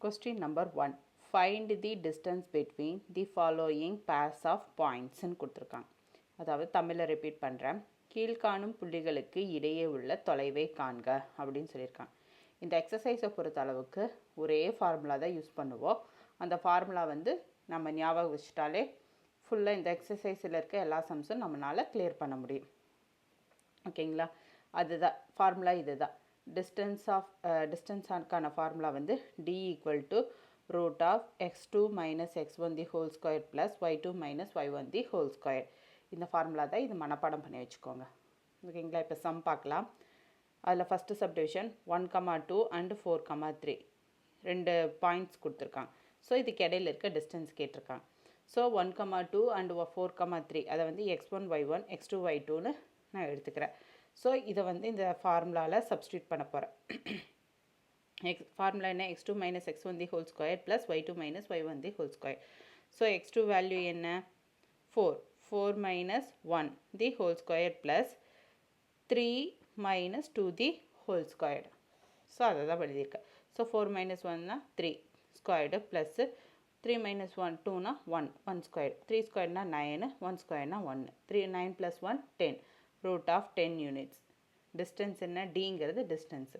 Question number 1. Find the distance between the following pairs of points ன்னு கொடுத்துருக்காங்க. அதாவது தமிழில் ரிப்பீட் பண்ணுறேன். கீழ்காணும் புள்ளிகளுக்கு இடையே உள்ள தொலைவை காண்க அப்படின்னு சொல்லியிருக்காங்க. இந்த எக்ஸசைஸை பொறுத்த அளவுக்கு ஒரே ஃபார்முலா தான் யூஸ் பண்ணுவோம். அந்த ஃபார்முலா வந்து நம்ம ஞாபகம் வச்சுட்டாலே ஃபுல்லாக இந்த எக்ஸசைஸில் இருக்க எல்லா சம்ஸும் நம்மளால் கிளியர் பண்ண முடியும். ஓகேங்களா? அதுதான் ஃபார்முலா இதுதான். டிஸ்டன்ஸான ஃபார்முலா வந்து d equal to root of x2 minus x1 the whole square plus y2 minus y1 the whole square. இந்த ஃபார்முலா தான் இது மனப்பாடம் பண்ணி வச்சுக்கோங்க. ஓகேங்களா? இப்போ சம் பார்க்கலாம். அதில் ஃபஸ்ட்டு சப்டிவிஷன் 1,2 and 4,3 ரெண்டு பாயிண்ட்ஸ் கொடுத்துருக்காங்க. ஸோ இதுக்கு இடையில இருக்க டிஸ்டன்ஸ் கேட்டிருக்காங்க. ஸோ 1,2 and 4,3 அதை வந்து x1 y1 x2 y2ன்னு நான் எடுத்துக்கிறேன். ஸோ இதை வந்து இந்த ஃபார்முலாவில் சப்ஸ்டியூட் பண்ண போகிறேன். ஃபார்முலா என்ன? x2 minus x1 the whole square plus y2 minus y1 the whole square. So x2 value என்ன? 4 minus 1 the whole square plus 3 minus 2 the whole square. So அதை தான் எழுதியிருக்கேன். ஸோ 4 minus 1னா 3 ஸ்கொயர்டு ப்ளஸ்ஸு 3 minus 1 2னா 1 square, 3 ஸ்கொயர்னா 9, 1 ஸ்கொயர்னா 1, 9 plus 1 10, root of 10 units. Distance என்ன? டிங்கிறது distance.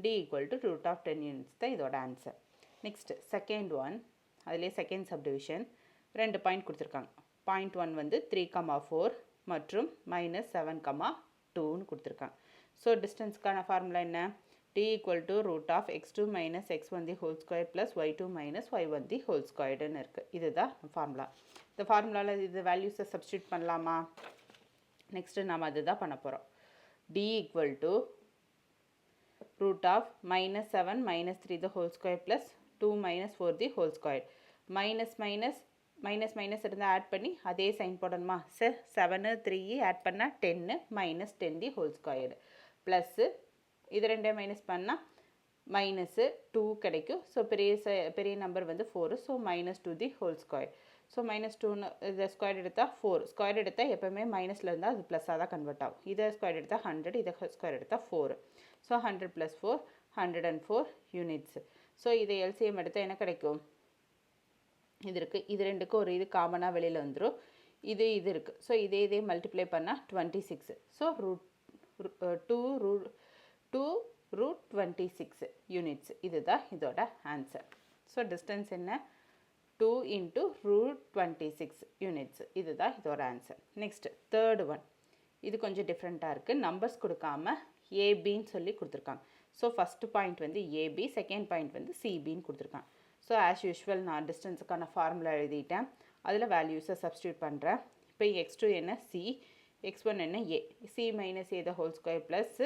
d equal to root of 10 units தான் இதோட ஆன்சர். நெக்ஸ்ட் செகண்ட் ஒன், அதிலே செகண்ட் சப்டிவிஷன் ரெண்டு பாயிண்ட் கொடுத்துருக்காங்க. பாயிண்ட் 1 வந்து 3,4 மற்றும் -7,2ன்னு கொடுத்துருக்காங்க. ஸோ டிஸ்டன்ஸ்க்கான ஃபார்முலா என்ன? d equal to root of x2 minus x1 the whole square plus y2 minus y1 the whole squareன்னு இருக்குது. இதுதான் ஃபார்முலா. இந்த ஃபார்முலாவில் இது வேல்யூஸை சப்ஸ்டியூட் பண்ணலாமா? நெக்ஸ்ட்டு நாம் அதுதான் பண்ண போகிறோம். d equal to root of -7 minus 3 the whole square plus 2 minus 4 the whole square. Minus இருந்தால் ஆட் பண்ணி அதே சைன் போடணுமா? 7 3 ஆட் பண்ணால் 10 minus 10 the whole square plus இது ரெண்டே மைனஸ் பண்ணால் -2 கிடைக்கும். ஸோ பெரிய நம்பர் வந்து 4. So -2 the whole square. So -2 இதை ஸ்கொயர் எடுத்தால் 4. ஸ்கொயர் எடுத்தால் எப்போவுமே மைனஸில் இருந்தால் அது ப்ளஸ்ஸாக தான் கன்வெர்ட் ஆகும். இதை ஸ்கொயர் எடுத்தால் 100, இதை ஸ்கொயர் எடுத்தால் 4. So 100 + 4 104 units. ஸோ இதை எல்சிஎம் எடுத்தால் என்ன கிடைக்கும்? இது இருக்குது. இது ரெண்டுக்கும் ஒரு இது காமனாக வெளியில் வந்துடும். இது இருக்குது. ஸோ இதே மல்டிப்ளை பண்ணால் 26. So two root 26 units. இதுதான் இதோட ஆன்சர். ஸோ டிஸ்டன்ஸ் என்ன? 2 into root 26 யூனிட்ஸ். இதுதான் இதோட ஆன்சர். நெக்ஸ்ட் தேர்ட் ஒன், இது கொஞ்சம் டிஃப்ரெண்ட்டாக இருக்குது. நம்பர்ஸ் கொடுக்காம ஏபின்னு சொல்லி கொடுத்துருக்காங்க. ஸோ ஃபஸ்ட்டு பாயிண்ட் வந்து ஏபி, செகண்ட் பாயிண்ட் வந்து சிபின்னு கொடுத்துருக்காங்க. ஸோ ஆஸ் யூஷுவல் நான் டிஸ்டன்ஸுக்கான ஃபார்முலா எழுதிட்டேன். அதில் வேல்யூஸை சப்ஸ்டியூட் பண்ணுறேன். இப்போ x2 என்ன? சி, x1 என்ன? A. C minus A the whole square plus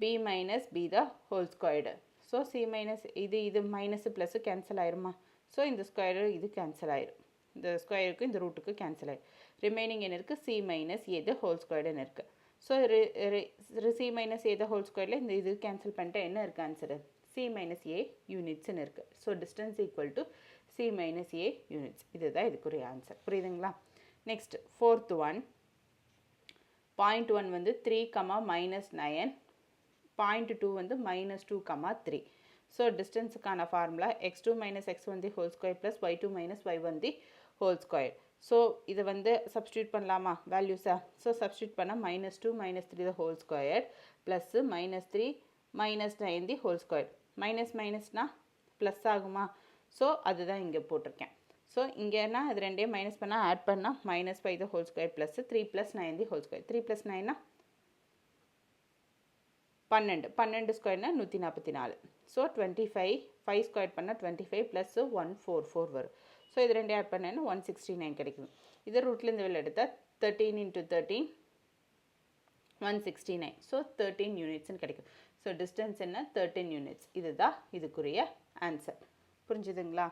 b minus b the whole squared. So c minus இது மைனஸு ப்ளஸ்ஸு கேன்சல் ஆயிருமா? ஸோ இந்த ஸ்கொயரு இது கேன்சல் ஆயிரும். இந்த ஸ்கொயருக்கு இந்த ரூட்டுக்கு கேன்சல் ஆயிரும். ரிமைனிங் என்ன இருக்குது? c minus a the whole squaredன்னு இருக்குது. So c minus a the whole squaredல இந்த இது கேன்சல் பண்ணிட்டு என்ன இருக்குது ஆன்சரு? c minus a யூனிட்ஸ்ன்னு இருக்குது. So distance equal to c minus a units. இதுதான் இதுக்குரிய ஆன்சர். புரியுதுங்களா? நெக்ஸ்ட் ஃபோர்த் ஒன், பாயிண்ட் 1 வந்து 3, -9, பாயிண்ட் 2 வந்து -2,3. ஸோ டிஸ்டன்ஸுக்கான formula x2 minus x1 the whole square plus y2 minus y1 the whole square. So இதை வந்து substitute பண்ணலாமா வேல்யூஸா? So substitute பண்ணால் -2 -3 the whole square plus -3 -9 the whole square. மைனஸ்னா plus ஆகுமா? So அதுதான் இங்கே போட்டிருக்கேன். ஸோ இங்கேனா அது ரெண்டையும் மைனஸ் பண்ணால் ஆட் பண்ணால் -5 the whole square plus 3 + 9 the whole square. 3 + 9னா 12 ஸ்கொயர்னா 144. So 25, 5 square பண்ணால் 25 ப்ளஸ் 144 வரும். ஸோ இது ரெண்டு ஆட் பண்ணேன்னா 169 கிடைக்கும். இதை ரூட்லேருந்து வெளில எடுத்தால் 13 × 13 169. ஸோ 13 யூனிட்ஸ்ன்னு கிடைக்கும். ஸோ டிஸ்டன்ஸ் என்ன? 13 யூனிட்ஸ். இதுதான் இதுக்குரிய ஆன்சர். புரிஞ்சுதுங்களா?